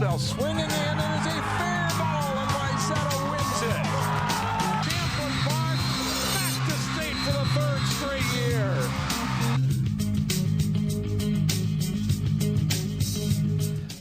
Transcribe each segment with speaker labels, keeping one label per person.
Speaker 1: Robbinsdale swinging in, and it's a fair ball, and Wayzata wins it. Champlin Park back to state for the third straight year.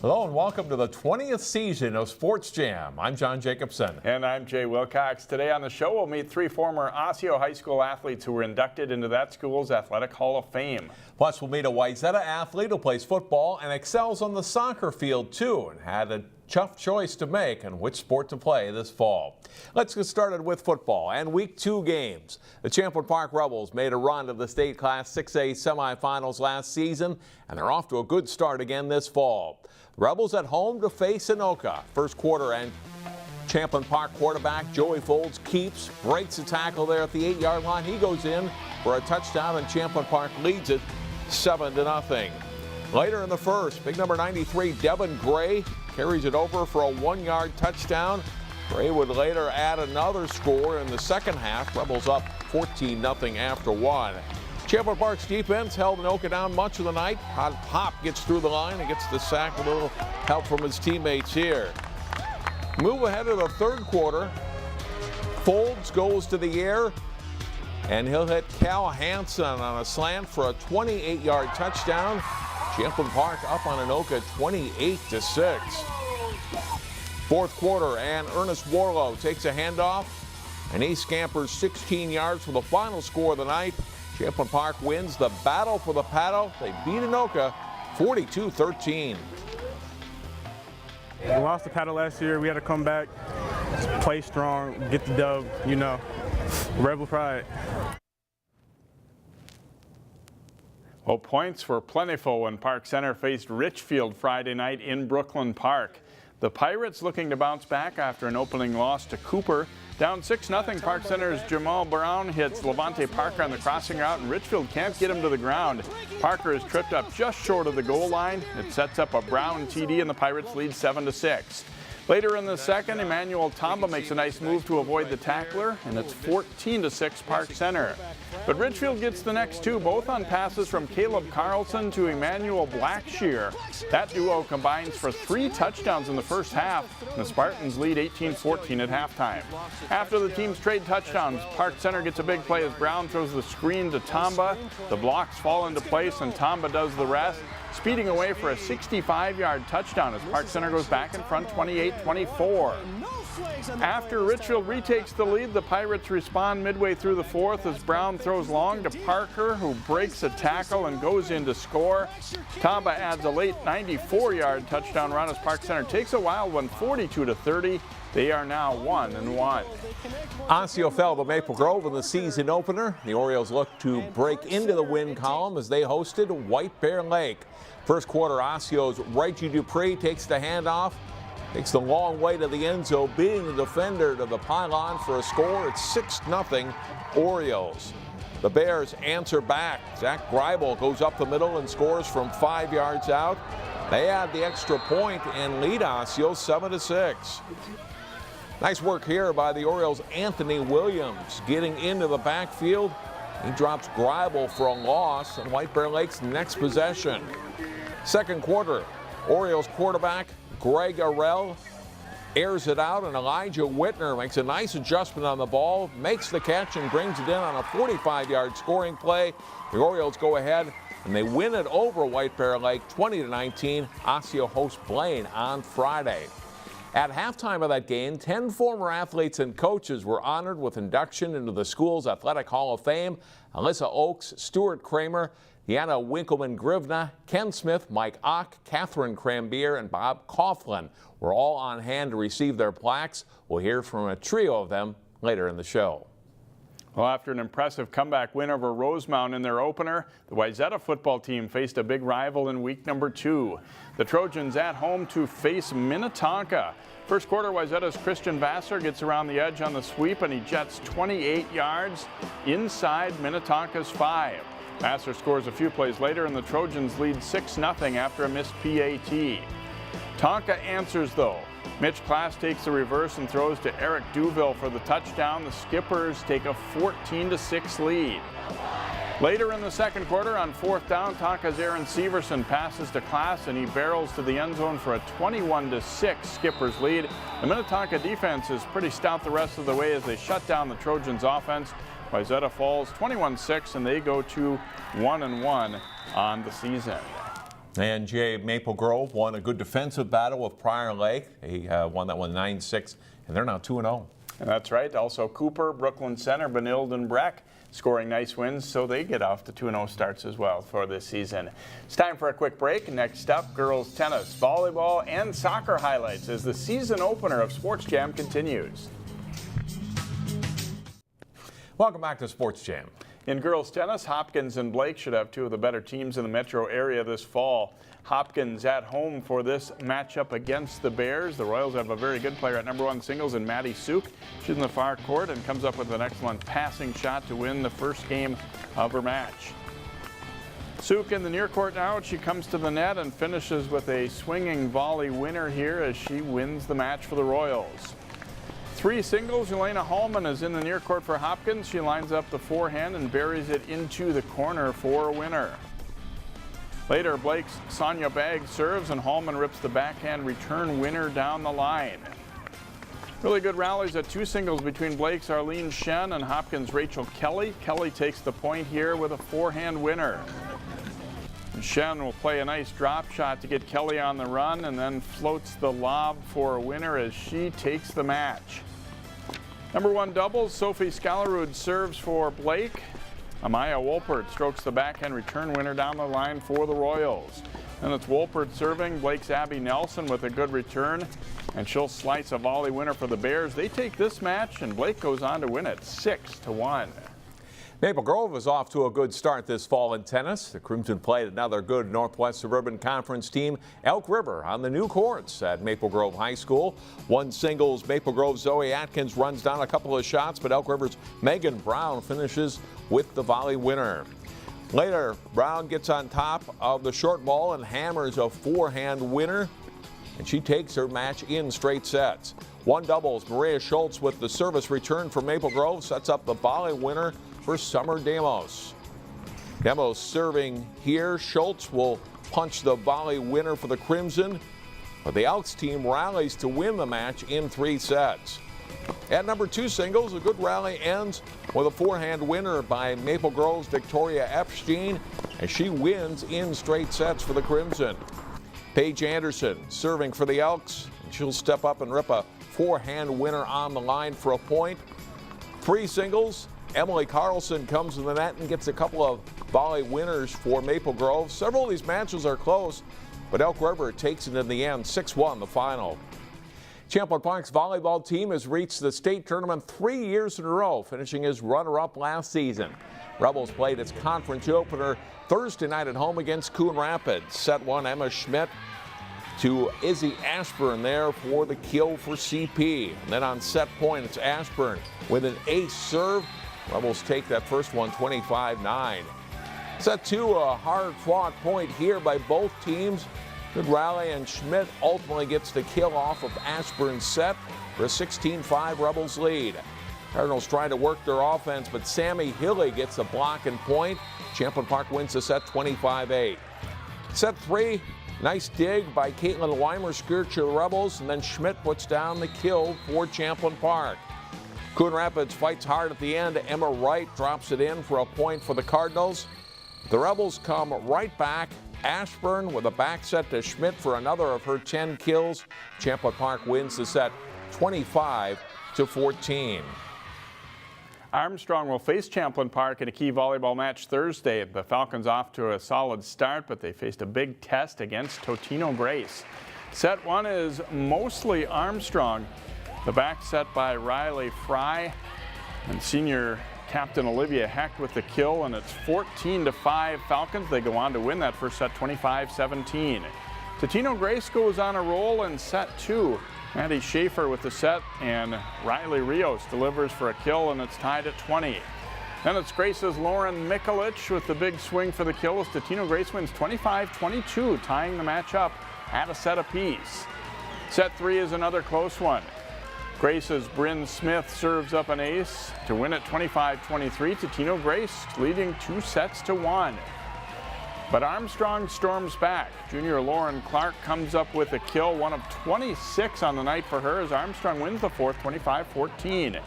Speaker 2: Hello and welcome to the 20th season of Sports Jam. I'm John Jacobson.
Speaker 3: And I'm Jay Wilcox. Today on the show, we'll meet three former Osseo High School athletes who were inducted into that school's Athletic Hall of Fame.
Speaker 2: Plus, we'll meet a Wayzata athlete who plays football and excels on the soccer field, too, and had a tough choice to make on which sport to play this fall. Let's get started with football and Week 2 games. The Champlin Park Rebels made a run to the state Class 6A semifinals last season, and they're off to a good start again this fall. Rebels at home to face Anoka. First quarter, and Champlin Park quarterback Joey Folds keeps, breaks a tackle there at the 8-yard line. He goes in for a touchdown, and Champlin Park leads it 7-0. Later in the first, big number 93, Devin Gray, carries it over for a 1-yard touchdown. Gray would later add another score in the second half. Rebels up 14-0 after one. Champlin Park's defense held Anoka down much of the night. Hop gets through the line and gets the sack with a little help from his teammates here. Move ahead of the third quarter. Folds goes to the air, and he'll hit Cal Hansen on a slant for a 28-yard touchdown. Champlin Park up on Anoka 28-6. Fourth quarter, and Ernest Warlow takes a handoff, and he scampers 16 yards for the final score of the night. Champlin Park wins the battle for the paddle. They beat Anoka 42-13.
Speaker 4: We lost the paddle last year. We had to come back, play strong, get the dub, you know, Rebel pride.
Speaker 3: Well, points were plentiful when Park Center faced Richfield Friday night in Brooklyn Park. The Pirates looking to bounce back after an opening loss to Cooper. Down 6-0, Park Center's Jamal Brown hits Levante Parker on the crossing route, and Richfield can't get him to the ground. Parker is tripped up just short of the goal line. It sets up a Brown TD, and the Pirates lead 7-6. Later in the second, Emmanuel Tamba makes a nice move to avoid the tackler, and it's 14-6 Park Center. But Richfield gets the next two, both on passes from Caleb Carlson to Emmanuel Blackshear. That duo combines for 3 touchdowns in the first half, and the Spartans lead 18-14 at halftime. After the teams trade touchdowns, Park Center gets a big play as Brown throws the screen to Tamba. The blocks fall into place, and Tamba does the rest, speeding away for a 65-yard touchdown as Park Center goes back in front 28-24. After Richfield retakes the lead, the Pirates respond midway through the fourth as Brown throws long to Parker, who breaks a tackle and goes in to score. Tamba adds a late 94-yard touchdown run as Park Center takes a wild one 42-30. They are now 1-1.
Speaker 2: Osseo fell to Maple Grove in the season opener. The Orioles look to break into the win column as they hosted White Bear Lake. First quarter, Osceo's Reggie Dupree takes the handoff, takes the long way to the end zone, beating the defender to the pylon for a score. It's 6-0 Orioles. The Bears answer back. Zach Greibel goes up the middle and scores from 5 yards out. They add the extra point and lead Osseo 7-6. Nice work here by the Orioles' Anthony Williams getting into the backfield. He drops Greibel for a loss on White Bear Lake's next possession. Second quarter, Orioles quarterback Greg Arell airs it out, and Elijah Whitner makes a nice adjustment on the ball, makes the catch, and brings it in on a 45-yard scoring play. The Orioles go ahead, and they win it over White Bear Lake 20-19. Osseo hosts Blaine on Friday. At halftime of that game, 10 former athletes and coaches were honored with induction into the school's Athletic Hall of Fame. Alyssa Oakes, Stuart Kramer, Deanna Winkleman-Grivna, Ken Smith, Mike Ock, Katherine Krambeer, and Bob Coughlin were all on hand to receive their plaques. We'll hear from a trio of them later in the show.
Speaker 3: Well, after an impressive comeback win over Rosemount in their opener, the Wayzata football team faced a big rival in week number 2. The Trojans at home to face Minnetonka. First quarter, Wayzata's Christian Vassar gets around the edge on the sweep, and he jets 28 yards inside Minnetonka's 5. Vassar scores a few plays later, and the Trojans lead 6-0 after a missed PAT. Tonka answers, though. Mitch Klass takes the reverse and throws to Eric Duville for the touchdown. The Skippers take a 14-6 lead. Later in the second quarter on 4th down, Tonka's Aaron Severson passes to Class and he barrels to the end zone for a 21-6 Skipper's lead. The Minnetonka defense is pretty stout the rest of the way as they shut down the Trojans' offense. Wayzata falls 21-6 and they go to 1-1 on the season.
Speaker 2: And Jay, Maple Grove won a good defensive battle with Prior Lake. They won that one 9-6, and they're now 2-0.
Speaker 3: And that's right. Also Cooper, Brooklyn Center, Benilde, and Breck scoring nice wins, so they get off to 2-0 starts as well for this season. It's time for a quick break. Next up, girls tennis, volleyball, and soccer highlights as the season opener of Sports Jam continues.
Speaker 2: Welcome back to Sports Jam.
Speaker 3: In girls tennis, Hopkins and Blake should have two of the better teams in the metro area this fall. Hopkins at home for this matchup against the Bears. The Royals have a very good player at #1 singles in Maddie Suk. She's in the far court and comes up with an excellent passing shot to win the first game of her match. Suk in the near court now. She comes to the net and finishes with a swinging volley winner here as she wins the match for the Royals. 3 singles, Elena Hallman is in the near court for Hopkins. She lines up the forehand and buries it into the corner for a winner. Later, Blake's Sonia Bagg serves and Hallman rips the backhand return winner down the line. Really good rallies at 2 singles between Blake's Arlene Shen and Hopkins' Rachel Kelly. Kelly takes the point here with a forehand winner. And Shen will play a nice drop shot to get Kelly on the run and then floats the lob for a winner as she takes the match. #1 doubles, Sophie Scalarud serves for Blake. Amaya Wolpert strokes the backhand return winner down the line for the Royals. Then it's Wolpert serving, Blake's Abby Nelson with a good return, and she'll slice a volley winner for the Bears. They take this match, and Blake goes on to win it 6-1.
Speaker 2: Maple Grove is off to a good start this fall in tennis. The Crimson played another good Northwest Suburban Conference team, Elk River, on the new courts at Maple Grove High School. 1 singles, Maple Grove Zoe Atkins runs down a couple of shots, but Elk River's Megan Brown finishes with the volley winner. Later, Brown gets on top of the short ball and hammers a forehand winner, and she takes her match in straight sets. 1 doubles, Maria Schultz with the service return for Maple Grove sets up the volley winner for Summer Demos. Demos serving here. Schultz will punch the volley winner for the Crimson, but the Elks team rallies to win the match in 3 sets. At #2 singles, a good rally ends with a forehand winner by Maple Grove's Victoria Epstein as she wins in straight sets for the Crimson. Paige Anderson serving for the Elks, and she'll step up and rip a forehand winner on the line for a point. 3 singles, Emily Carlson comes to the net and gets a couple of volley winners for Maple Grove. Several of these matches are close, but Elk River takes it in the end, 6-1 the final. Champlin Park's volleyball team has reached the state tournament 3 years in a row, finishing as runner-up last season. Rebels played its conference opener Thursday night at home against Coon Rapids. Set 1, Emma Schmidt to Izzy Ashburn there for the kill for CP. And then on set point, it's Ashburn with an ace serve. Rebels take that first one 25-9. Set 2, a hard-fought point here by both teams. Good rally, and Schmidt ultimately gets the kill off of Ashburn's set for a 16-5 Rebels lead. Cardinals trying to work their offense, but Sammy Hilly gets a block and point. Champlin Park wins the set 25-8. Set 3, nice dig by Caitlin Weimer, skirt to the Rebels, and then Schmidt puts down the kill for Champlin Park. Coon Rapids fights hard at the end. Emma Wright drops it in for a point for the Cardinals. The Rebels come right back. Ashburn with a back set to Schmidt for another of her 10 kills. Champlin Park wins the set 25-14.
Speaker 3: Armstrong will face Champlin Park in a key volleyball match Thursday. The Falcons off to a solid start, but they faced a big test against Totino Grace. Set 1 is mostly Armstrong. The back set by Riley Fry and senior captain Olivia Hecht with the kill, and it's 14-5 Falcons. They go on to win that first set 25-17. Totino Grace goes on a roll in set 2. Maddie Schaefer with the set, and Riley Rios delivers for a kill, and it's tied at 20. Then it's Grace's Lauren Mikulich with the big swing for the kill as Totino Grace wins 25-22, tying the match up at a set apiece. Set 3 is another close one. Grace's Bryn Smith serves up an ace to win at 25-23. Totino Grace leading 2-1. But Armstrong storms back. Junior Lauren Clark comes up with a kill, one of 26 on the night for her, as Armstrong wins the fourth 25-14.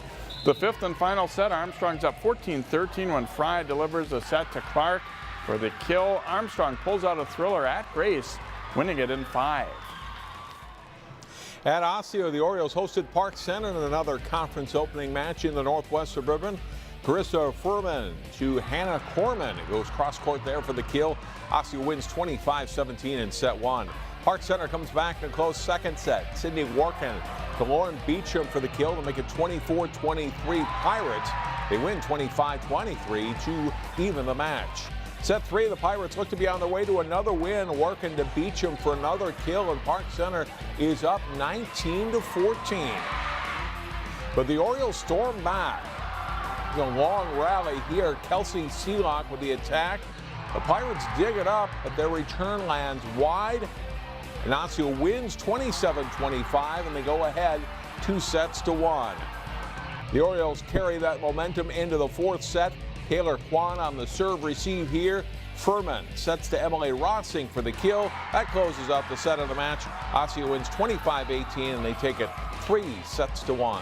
Speaker 3: The fifth and final set, Armstrong's up 14-13 when Fry delivers a set to Clark for the kill. Armstrong pulls out a thriller at Grace, winning it in 5.
Speaker 2: At Osseo, the Orioles hosted Park Center in another conference opening match in the Northwest Suburban. Carissa Furman to Hannah Corman. It goes cross court there for the kill. Osseo wins 25-17 in set 1. Park Center comes back in a close second set. Sydney Warkin to Lauren Beecham for the kill to make it 24-23 Pirates. They win 25-23 to even the match. Set 3, the Pirates look to be on their way to another win, working to Beecham for another kill, and Park Center is up 19-14. But the Orioles storm back. A long rally here. Kelsey Seelock with the attack. The Pirates dig it up, but their return lands wide. And Osseo wins 27-25, and they go ahead 2-1. The Orioles carry that momentum into the fourth set. Taylor Kwan on the serve receive here. Furman sets to Emily Rossing for the kill. That closes up the set of the match. Osseo wins 25-18, and they take it 3-1.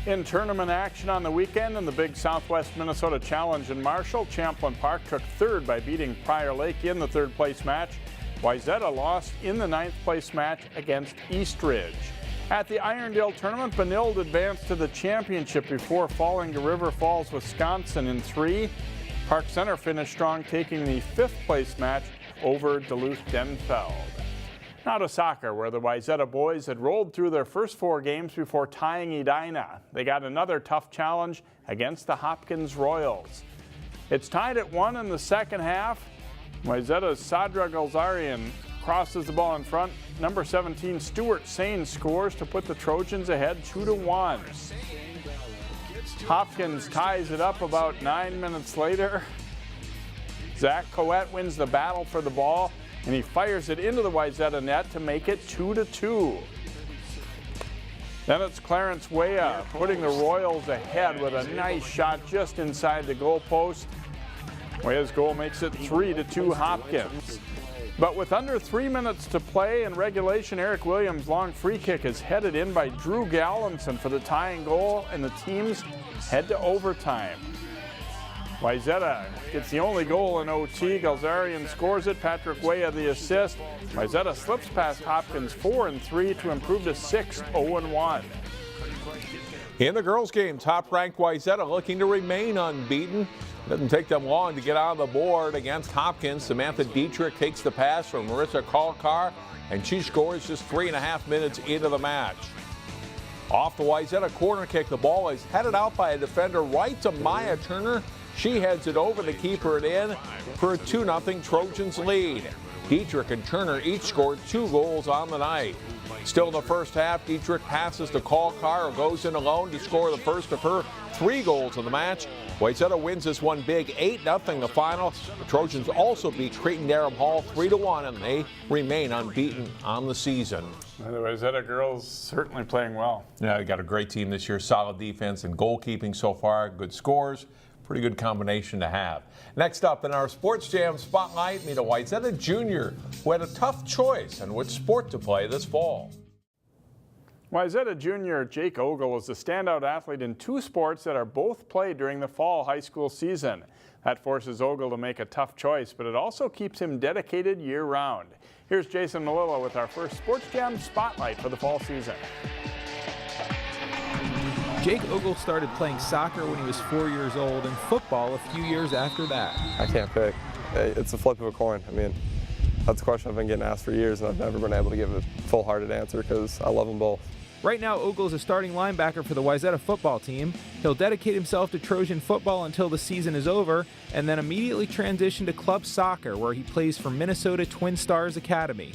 Speaker 3: In tournament action on the weekend in the big Southwest Minnesota Challenge in Marshall, Champlin Park took third by beating Prior Lake in the third place match. Wayzata lost in the ninth place match against Eastridge. At the Irondale tournament, Benilde advanced to the championship before falling to River Falls, Wisconsin in 3. Park Center finished strong, taking the fifth place match over Duluth-Denfeld. Now to soccer, where the Wayzata boys had rolled through their first 4 games before tying Edina. They got another tough challenge against the Hopkins Royals. It's tied at 1 in the second half. Wayzata's Sadra Galzarian crosses the ball in front. Number 17, Stuart Sane scores to put the Trojans ahead 2-1. Hopkins ties it up about 9 minutes later. Zach Coette wins the battle for the ball, and he fires it into the Wayzata net to make it 2-2. Then it's Clarence Weah putting the Royals ahead with a nice shot just inside the goalpost. Weah's goal makes it 3-2 Hopkins. But with under 3 minutes to play in regulation, Eric Williams' long free kick is headed in by Drew Gallinson for the tying goal, and the teams head to overtime. Wayzata gets the only goal in OT. Galzarian scores it. Patrick Weah the assist. Wayzata slips past Hopkins 4-3 to improve to 6-0-1.
Speaker 2: In the girls' game, top-ranked Wayzata looking to remain unbeaten. Doesn't take them long to get on the board against Hopkins. Samantha Dietrich takes the pass from Marissa Kalkar, and she scores just 3.5 minutes into the match. Off the Wayzata corner kick, the ball is headed out by a defender right to Maya Turner. She heads it over to keep her in for a 2-0 Trojans lead. Dietrich and Turner each scored 2 goals on the night. Still in the first half, Dietrich passes to Kalkar, who goes in alone to score the first of her 3 goals in the match. Wayzata wins this one big, 8-0 the final. The Trojans also beat Creighton-Durham Hall 3-1, and they remain unbeaten on the season.
Speaker 3: The Wayzata girls certainly playing well.
Speaker 2: Yeah, they got a great team this year. Solid defense and goalkeeping so far. Good scores. Pretty good combination to have. Next up in our Sports Jam Spotlight, meet a Wayzata junior who had a tough choice on which sport to play this fall.
Speaker 3: Wayzata junior Jake Ogle was the standout athlete in 2 sports that are both played during the fall high school season. That forces Ogle to make a tough choice, but it also keeps him dedicated year-round. Here's Jason Melillo with our first Sports Jam Spotlight for the fall season.
Speaker 5: Jake Ogle started playing soccer when he was 4 years old and football a few years after that.
Speaker 6: I can't pick. It's a flip of a coin. I mean, that's a question I've been getting asked for years, and I've never been able to give a full-hearted answer because I love them both.
Speaker 5: Right now, Ogle is a starting linebacker for the Wayzata football team. He'll dedicate himself to Trojan football until the season is over, and then immediately transition to club soccer, where he plays for Minnesota Twin Stars Academy.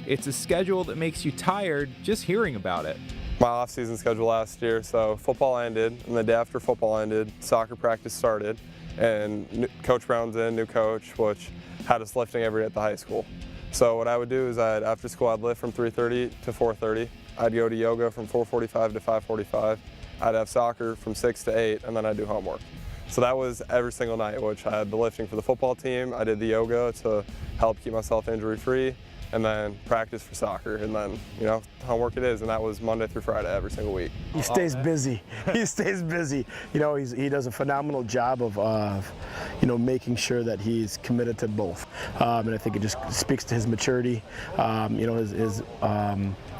Speaker 5: It's a schedule that makes you tired just hearing about it.
Speaker 6: My off-season schedule last year, so football ended, and the day after football ended, soccer practice started, and Coach Brown's in, new coach, which had us lifting every day at the high school. So what I would do is after school I'd lift from 3:30 to 4:30, I'd go to yoga from 4:45 to 5:45. I'd have soccer from 6 to 8, and then I'd do homework. So that was every single night, which I had the lifting for the football team. I did the yoga to help keep myself injury-free, and then practice for soccer, and then, you know, homework it is, and that was Monday through Friday every single week.
Speaker 7: He stays busy. He stays busy. You know, he does a phenomenal job of you know, making sure that he's committed to both. And I think it just speaks to his maturity, you know, his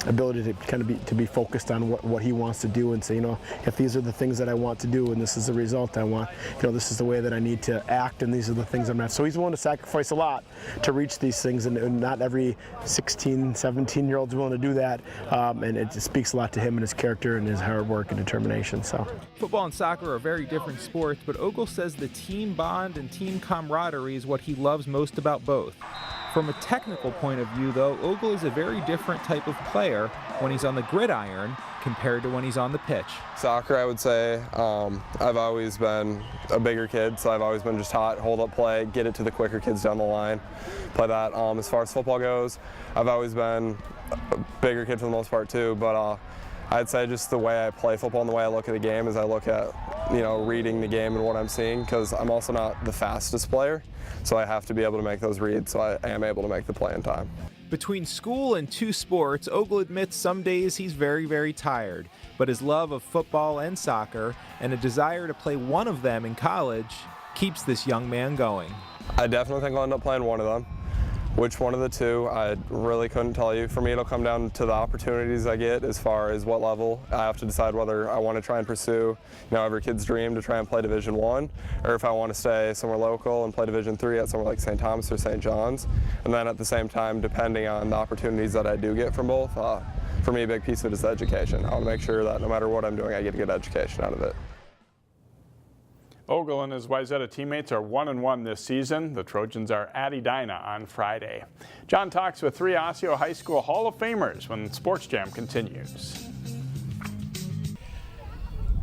Speaker 7: ability to kind of be focused on what he wants to do and say, you know, if these are the things that I want to do and this is the result I want, you know, this is the way that I need to act and these are the things I'm not. So he's willing to sacrifice a lot to reach these things, and not every 16, 17-year-old is willing to do that. And it just speaks a lot to him and his character and his hard work and determination. So
Speaker 5: Football and soccer are very different sports, but Ogle says the team bond and team camaraderie is what he loves most about both. From a technical point of view, though, Ogle is a very different type of player when he's on the gridiron compared to when he's on the pitch.
Speaker 6: Soccer, I would say, I've always been a bigger kid, so I've always been just taught, hold up play, get it to the quicker kids down the line, play that. As far as football goes, I've always been a bigger kid for the most part too, but I'd say just the way I play football and the way I look at the game is I look at, you know, reading the game and what I'm seeing, because I'm also not the fastest player, so I have to be able to make those reads, so I am able to make the play in time.
Speaker 5: Between school and two sports, Ogle admits some days he's very, very tired, but his love of football and soccer and a desire to play one of them in college keeps this young man going.
Speaker 6: I definitely think I'll end up playing one of them. Which one of the two, I really couldn't tell you. For me, it'll come down to the opportunities I get as far as what level. I have to decide whether I want to try and pursue, you know, every kid's dream to try and play Division I, or if I want to stay somewhere local and play Division III at somewhere like St. Thomas or St. John's. And then at the same time, depending on the opportunities that I do get from both, for me, a big piece of it is education. I want to make sure that no matter what I'm doing, I get a good education out of it.
Speaker 3: Ogle and his Wayzata teammates are 1-1 this season. The Trojans are at Edina on Friday. John talks with 3 Osseo High School Hall of Famers when Sports Jam continues.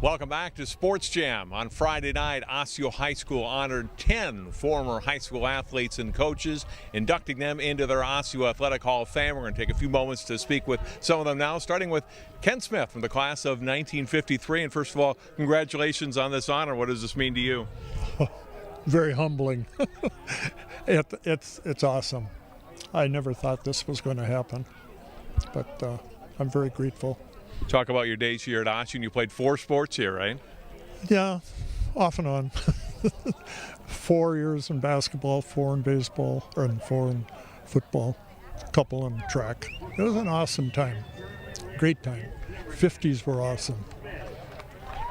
Speaker 2: Welcome back to Sports Jam. On Friday night, Osseo High School honored 10 former high school athletes and coaches, inducting them into their Osseo Athletic Hall of Fame. We're going to take a few moments to speak with some of them now, starting with Ken Smith from the class of 1953. And first of all, congratulations on this honor. What does this mean to you?
Speaker 8: Very humbling. It's awesome. I never thought this was going to happen, but I'm very grateful.
Speaker 2: Talk about your days here at Osseo, and you played 4 sports here, right?
Speaker 8: Yeah, off and on. 4 years in basketball, 4 in baseball, and 4 in football, a couple in track. It was an awesome time, great time. 50s were awesome.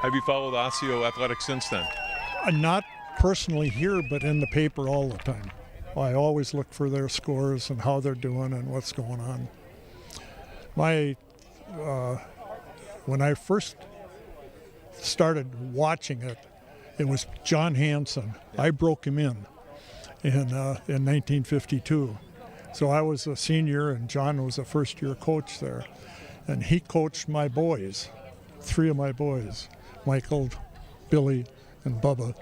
Speaker 2: Have you followed Osseo athletics since then?
Speaker 8: Not personally here, but in the paper all the time. I always look for their scores and how they're doing and what's going on. When I first started watching it, it was John Hansen. I broke him in 1952. So I was a senior and John was a first-year coach there. And he coached my boys, 3 of my boys, Michael, Billy, and Bubba.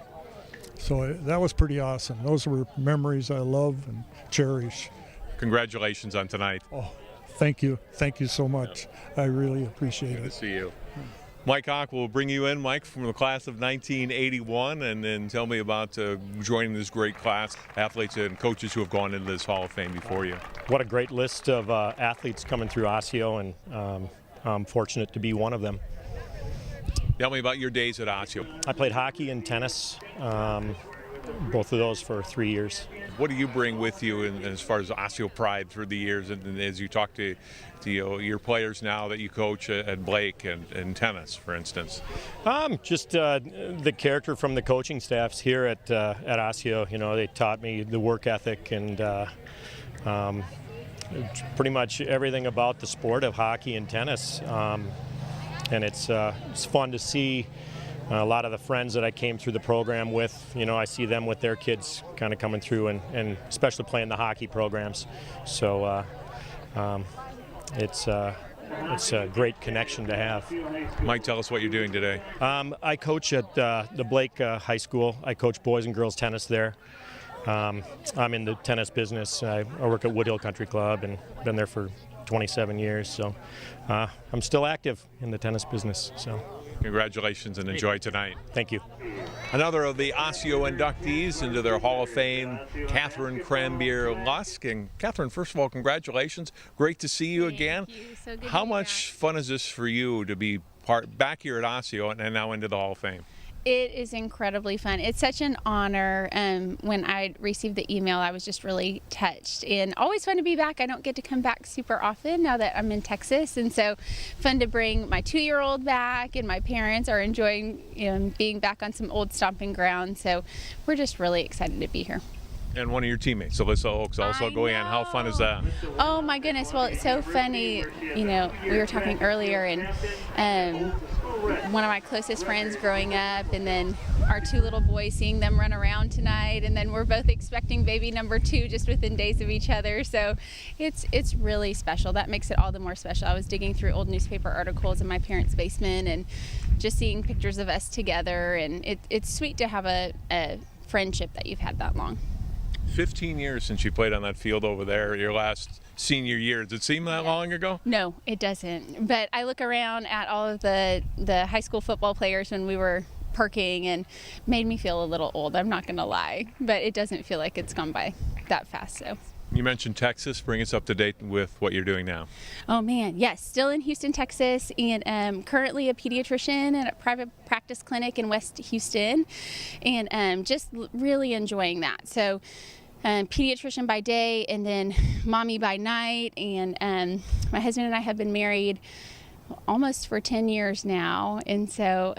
Speaker 8: So that was pretty awesome. Those were memories I love and cherish.
Speaker 2: Congratulations on tonight.
Speaker 8: Oh, thank you. Thank you so much. I really appreciate it.
Speaker 2: Good to see you. Mike Ock will bring you in, Mike, from the class of 1981, and then tell me about joining this great class, athletes and coaches who have gone into this Hall of Fame before you.
Speaker 9: What a great list of athletes coming through Osseo, and I'm fortunate to be one of them.
Speaker 2: Tell me about your days at Osseo.
Speaker 9: I played hockey and tennis, both of those for 3 years.
Speaker 2: What do you bring with you as far as Osseo pride through the years, and as you talk to your players now that you coach at Blake and tennis, for instance?
Speaker 9: Just the character from the coaching staffs here at Osseo. You know, they taught me the work ethic and pretty much everything about the sport of hockey and tennis. And it's fun to see a lot of the friends that I came through the program with. You know, I see them with their kids kind of coming through, and especially playing the hockey programs. So it's a great connection to have.
Speaker 2: Mike, tell us what you're doing today.
Speaker 9: I coach at the Blake High School. I coach boys and girls tennis there. I'm in the tennis business. I work at Woodhill Country Club and been there for 27 years. So I'm still active in the tennis business. So
Speaker 2: Congratulations and enjoy tonight.
Speaker 9: thank you.
Speaker 2: Another of the Osseo inductees into their Hall of Fame, Katherine Krambeer Lusk. And Katherine, first of all, congratulations. Great to see you again.
Speaker 10: Thank you. So good
Speaker 2: How
Speaker 10: to be
Speaker 2: much fun is this for you to be back here at Osseo and now into the Hall of Fame?
Speaker 10: It is incredibly fun. It's such an honor. When I received the email, I was just really touched, and always fun to be back. I don't get to come back super often now that I'm in Texas, and so fun to bring my 2-year-old back, and my parents are enjoying being back on some old stomping ground. So we're just really excited to be here.
Speaker 2: And one of your teammates, Alyssa Oaks, also going in. How fun is that?
Speaker 10: Oh my goodness. Well, it's so funny. We were talking earlier, and one of my closest friends growing up, and then our 2 little boys, seeing them run around tonight, and then we're both expecting baby number 2 just within days of each other. So it's really special. That makes it all the more special. I was digging through old newspaper articles in my parents' basement and just seeing pictures of us together, and it's sweet to have a friendship that you've had that long.
Speaker 2: 15 years since you played on that field over there, your last senior year. Does it seem that long ago?
Speaker 10: No, it doesn't. But I look around at all of the high school football players when we were perking, and made me feel a little old, I'm not going to lie. But it doesn't feel like it's gone by that fast. So.
Speaker 2: You mentioned Texas. Bring us up to date with what you're doing now.
Speaker 10: Oh man, yes, still in Houston, Texas, and currently a pediatrician at a private practice clinic in West Houston, and just really enjoying that. So pediatrician by day and then mommy by night, and my husband and I have been married almost for 10 years now, and so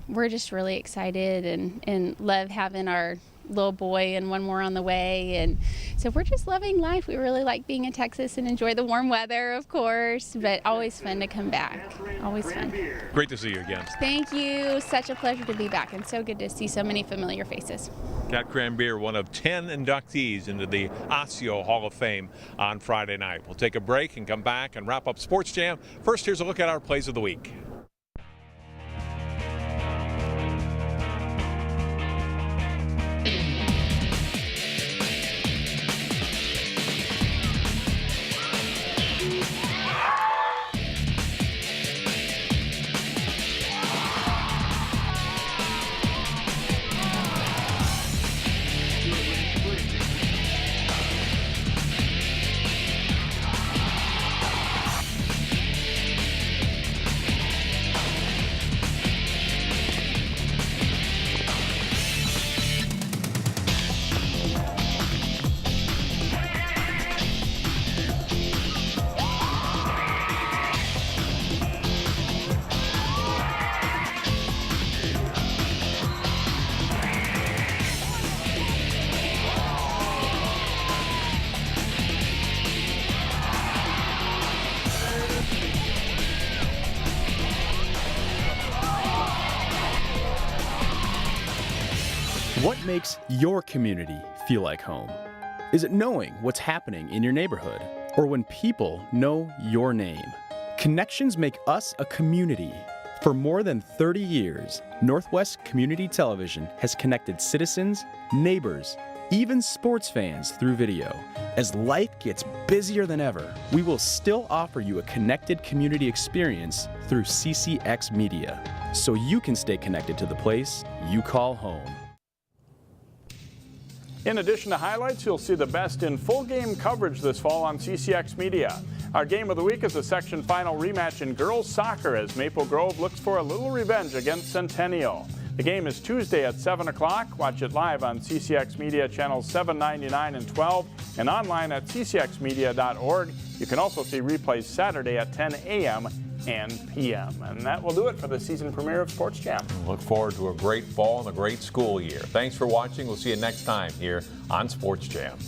Speaker 10: we're just really excited and love having our little boy and one more on the way, and so we're just loving life. We really like being in Texas and enjoy the warm weather, of course, but always fun to come back. Always fun.
Speaker 2: Great to see you again.
Speaker 10: Thank you. Such a pleasure to be back, and so good to see so many familiar faces.
Speaker 2: Kat Krambeer, one of 10 inductees into the Osseo Hall of Fame on Friday night. We'll take a break and come back and wrap up Sports Jam. First, here's a look at our plays of the week.
Speaker 11: What makes your community feel like home? Is it knowing what's happening in your neighborhood, or when people know your name? Connections make us a community. For more than 30 years, Northwest Community Television has connected citizens, neighbors, even sports fans through video. As life gets busier than ever, we will still offer you a connected community experience through CCX Media, so you can stay connected to the place you call home.
Speaker 3: In addition to highlights, you'll see the best in full game coverage this fall on CCX Media. Our game of the week is a section final rematch in girls soccer as Maple Grove looks for a little revenge against Centennial. The game is Tuesday at 7 o'clock. Watch it live on CCX Media channels 799 and 12 and online at ccxmedia.org. You can also see replays Saturday at 10 a.m. and p.m. And that will do it for the season premiere of Sports Jam.
Speaker 2: Look forward to a great fall and a great school year. Thanks for watching. We'll see you next time here on Sports Jam.